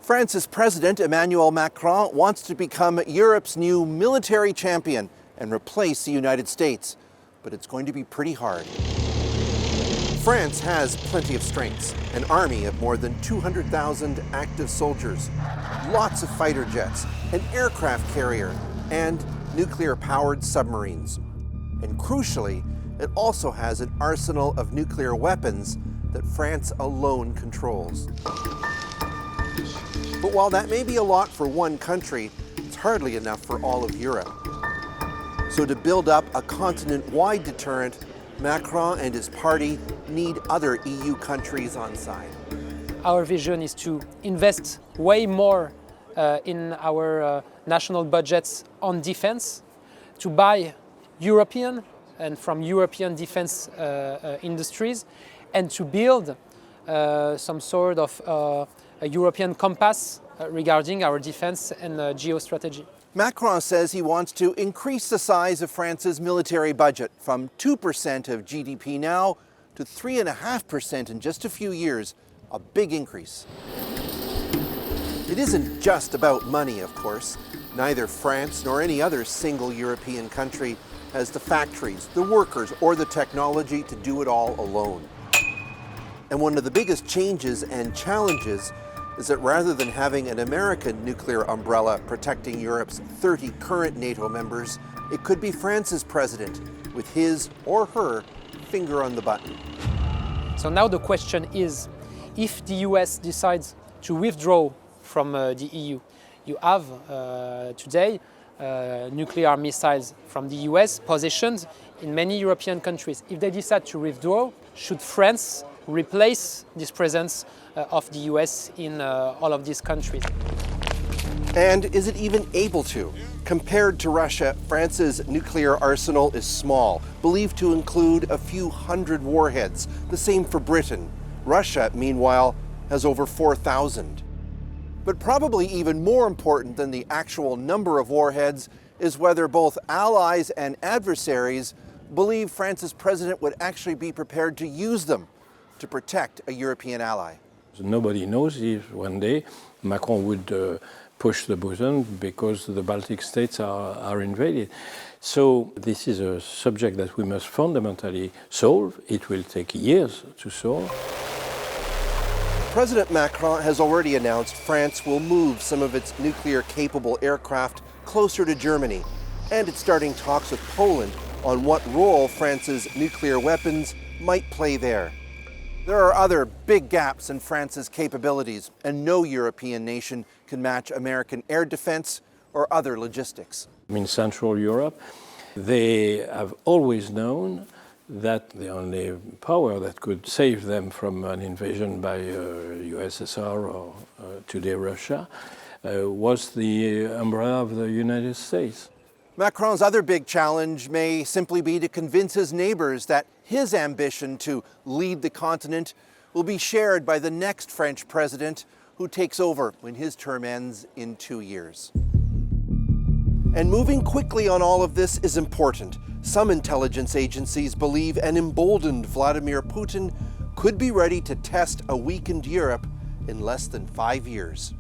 France's President Emmanuel Macron wants to become Europe's new military champion and replace the United States. But it's going to be pretty hard. France has plenty of strengths, an army of more than 200,000 active soldiers, lots of fighter jets, an aircraft carrier, and nuclear-powered submarines. And crucially, it also has an arsenal of nuclear weapons that France alone controls. But while that may be a lot for one country, it's hardly enough for all of Europe. So to build up a continent-wide deterrent, Macron and his party need other EU countries on side. Our vision is to invest way more in our national budgets on defense, to buy European and from European defense industries, and to build some sort of a European compass regarding our defense and geostrategy. Macron says he wants to increase the size of France's military budget from 2% of GDP now to 3.5% in just a few years, a big increase. It isn't just about money, of course. Neither France nor any other single European country has the factories, the workers, or the technology to do it all alone. And one of the biggest changes and challenges is that rather than having an American nuclear umbrella protecting Europe's 30 current NATO members, it could be France's president with his or her finger on the button. So now the question is, if the US decides to withdraw from the EU, you have today nuclear missiles from the US positioned in many European countries. If they decide to withdraw, should France replace this presence of the US in all of these countries? And is it even able to? Compared to Russia, France's nuclear arsenal is small, believed to include a few hundred warheads. The same for Britain. Russia, meanwhile, has over 4,000. But probably even more important than the actual number of warheads is whether both allies and adversaries believe France's president would actually be prepared to use them to protect a European ally. Nobody knows if one day Macron would push the button because the Baltic states are invaded. So this is a subject that we must fundamentally solve. It will take years to solve. President Macron has already announced France will move some of its nuclear-capable aircraft closer to Germany, and it's starting talks with Poland on what role France's nuclear weapons might play there. There are other big gaps in France's capabilities, and no European nation can match American air defense or other logistics. In Central Europe, they have always known that the only power that could save them from an invasion by USSR or today Russia was the umbrella of the United States. Macron's other big challenge may simply be to convince his neighbors that his ambition to lead the continent will be shared by the next French president who takes over when his term ends in 2 years. And moving quickly on all of this is important. Some intelligence agencies believe an emboldened Vladimir Putin could be ready to test a weakened Europe in less than 5 years.